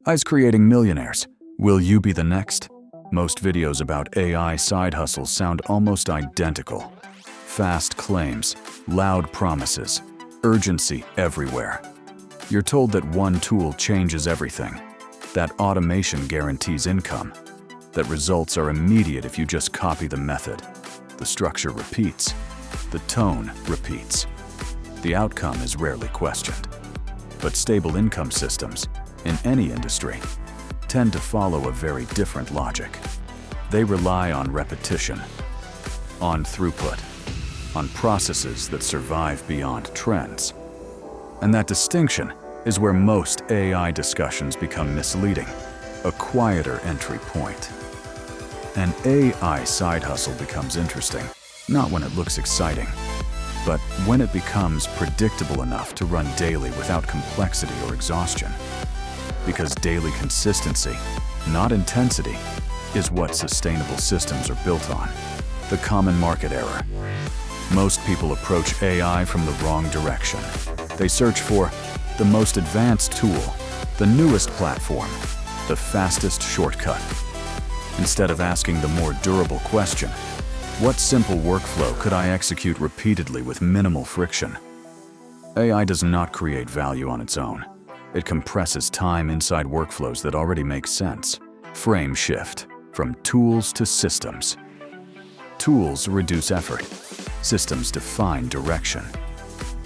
AI's creating millionaires. Will you be the next? Most videos about AI side hustles sound almost identical. Fast claims, loud promises, urgency everywhere. You're told that one tool changes everything, that automation guarantees income, that results are immediate if you just copy the method. The structure repeats, the tone repeats. The outcome is rarely questioned. But stable income systems, in any industry, tend to follow a very different logic. They rely on repetition, on throughput, on processes that survive beyond trends. And that distinction is where most AI discussions become misleading, a quieter entry point. An AI side hustle becomes interesting, not when it looks exciting, but when it becomes predictable enough to run daily without complexity or exhaustion. Because daily consistency, not intensity, is what sustainable systems are built on. The common market error. Most people approach AI from the wrong direction. They search for the most advanced tool, the newest platform, the fastest shortcut. Instead of asking the more durable question, what simple workflow could I execute repeatedly with minimal friction? AI does not create value on its own. It compresses time inside workflows that already make sense. Frame shift from tools to systems. Tools reduce effort. Systems define direction.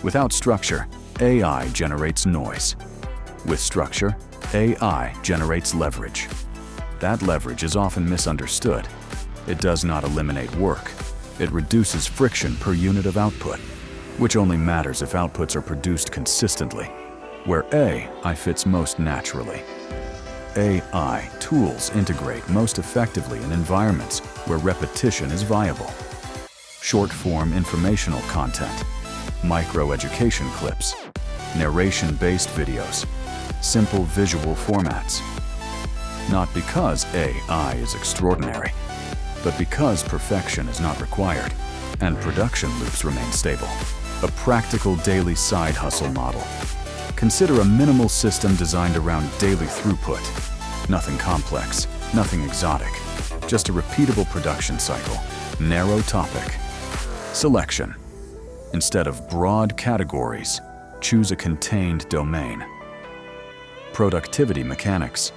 Without structure, AI generates noise. With structure, AI generates leverage. That leverage is often misunderstood. It does not eliminate work. It reduces friction per unit of output, which only matters if outputs are produced consistently, where AI fits most naturally. AI tools integrate most effectively in environments where repetition is viable. Short-form informational content, micro-education clips, narration-based videos, simple visual formats. Not because AI is extraordinary, but because perfection is not required and production loops remain stable. A practical daily side hustle model. Consider a minimal system designed around daily throughput. Nothing complex, nothing exotic, just a repeatable production cycle. Narrow topic. Selection. Instead of broad categories, choose a contained domain. Productivity mechanics.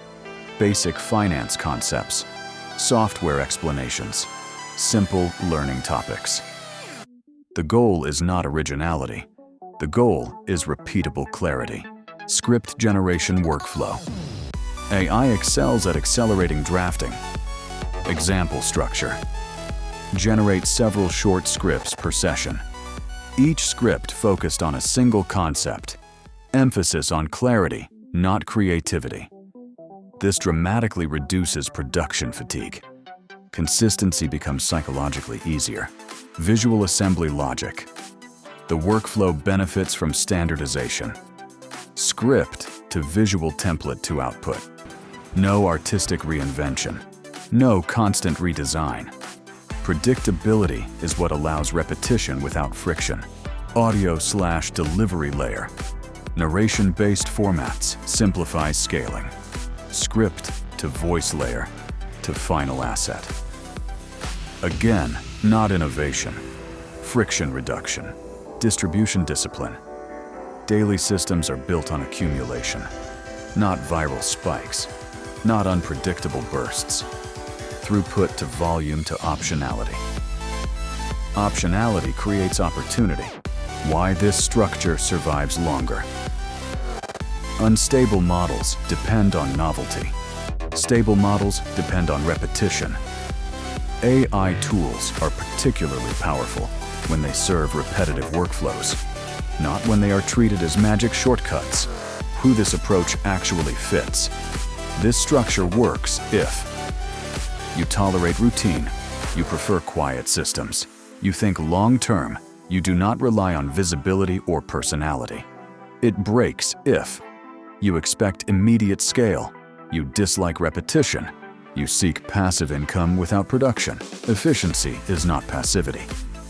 Basic finance concepts. Software explanations. Simple learning topics. The goal is not originality. The goal is repeatable clarity. Script generation workflow. AI excels at accelerating drafting. Example structure. Generate several short scripts per session. Each script focused on a single concept. Emphasis on clarity, not creativity. This dramatically reduces production fatigue. Consistency becomes psychologically easier. Visual assembly logic. The workflow benefits from standardization. Script to visual template to output. No artistic reinvention. No constant redesign. Predictability is what allows repetition without friction. Audio/delivery layer. Narration-based formats simplify scaling. Script to voice layer to final asset. Again, not innovation. Friction reduction. Distribution discipline. Daily systems are built on accumulation, not viral spikes, not unpredictable bursts. Throughput to volume to optionality. Optionality creates opportunity. Why this structure survives longer. Unstable models depend on novelty. Stable models depend on repetition. AI tools are particularly powerful when they serve repetitive workflows, not when they are treated as magic shortcuts. Who this approach actually fits. This structure works if you tolerate routine, you prefer quiet systems, you think long-term, you do not rely on visibility or personality. It breaks if you expect immediate scale, you dislike repetition, you seek passive income without production. Efficiency is not passivity.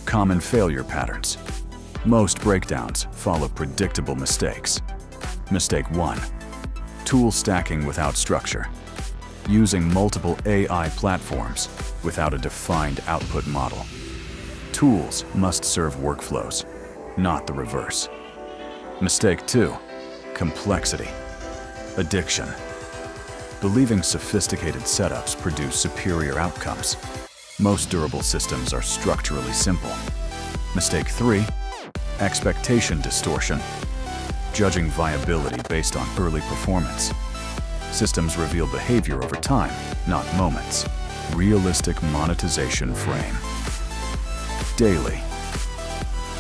Common failure patterns. Most breakdowns follow predictable mistakes. Mistake 1. Tool stacking without structure. Using multiple AI platforms without a defined output model. Tools must serve workflows, not the reverse. Mistake 2. Complexity. Addiction. Believing sophisticated setups produce superior outcomes. Most durable systems are structurally simple. Mistake 3. Expectation distortion. Judging viability based on early performance. Systems reveal behavior over time, not moments. Realistic monetization frame. Daily.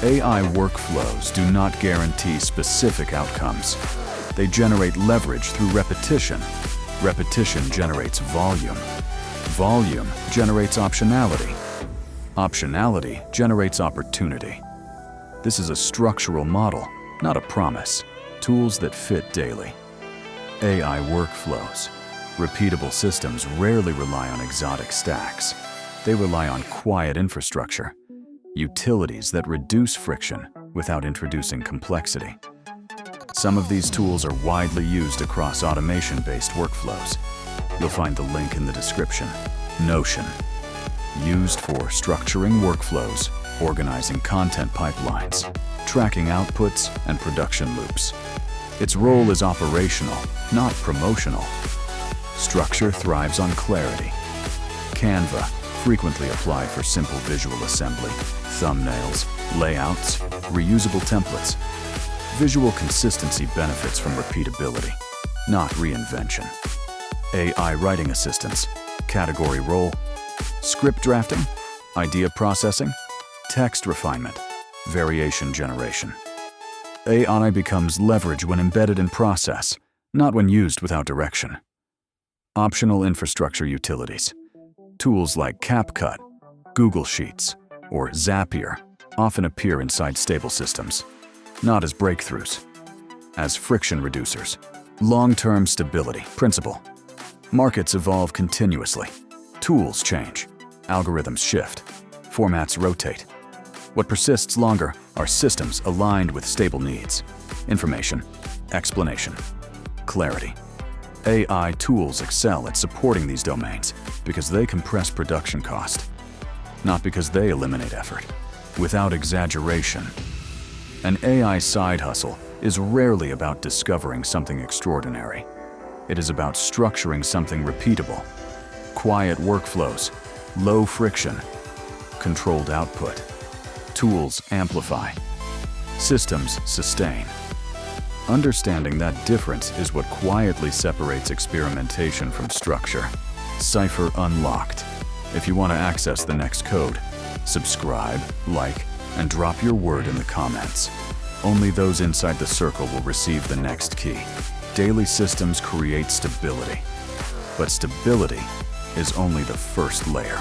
AI workflows do not guarantee specific outcomes. They generate leverage through repetition. Repetition generates volume. Volume generates optionality. Optionality generates opportunity. This is a structural model, not a promise. Tools that fit daily. AI workflows. Repeatable systems rarely rely on exotic stacks. They rely on quiet infrastructure. Utilities that reduce friction without introducing complexity. Some of these tools are widely used across automation-based workflows. You'll find the link in the description. Notion. Used for structuring workflows, organizing content pipelines, tracking outputs, and production loops. Its role is operational, not promotional. Structure thrives on clarity. Canva, frequently applied for simple visual assembly, thumbnails, layouts, reusable templates. Visual consistency benefits from repeatability, not reinvention. AI writing assistants, category role, script drafting, idea processing, text refinement, variation generation. AI becomes leverage when embedded in process, not when used without direction. Optional infrastructure utilities. Tools like CapCut, Google Sheets, or Zapier often appear inside stable systems, not as breakthroughs, as friction reducers. Long-term stability principle. Markets evolve continuously. Tools change. Algorithms shift. Formats rotate. What persists longer are systems aligned with stable needs. Information, explanation, clarity. AI tools excel at supporting these domains because they compress production cost, not because they eliminate effort. Without exaggeration, an AI side hustle is rarely about discovering something extraordinary. It is about structuring something repeatable. Quiet workflows, low friction, controlled output. Tools amplify. Systems sustain. Understanding that difference is what quietly separates experimentation from structure. Cypher Unlocked. If you want to access the next code, subscribe, like, and drop your word in the comments. Only those inside the circle will receive the next key. Daily systems create stability, but stability is only the first layer.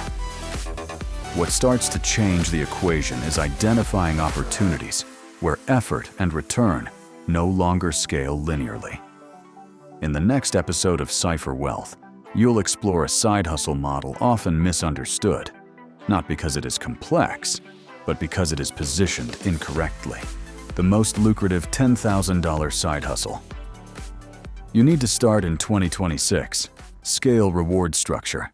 What starts to change the equation is identifying opportunities where effort and return no longer scale linearly. In the next episode of Cypher Wealth, you'll explore a side hustle model often misunderstood, not because it is complex, but because it is positioned incorrectly. The most lucrative $10,000 side hustle. You need to start in 2026. Scale reward structure.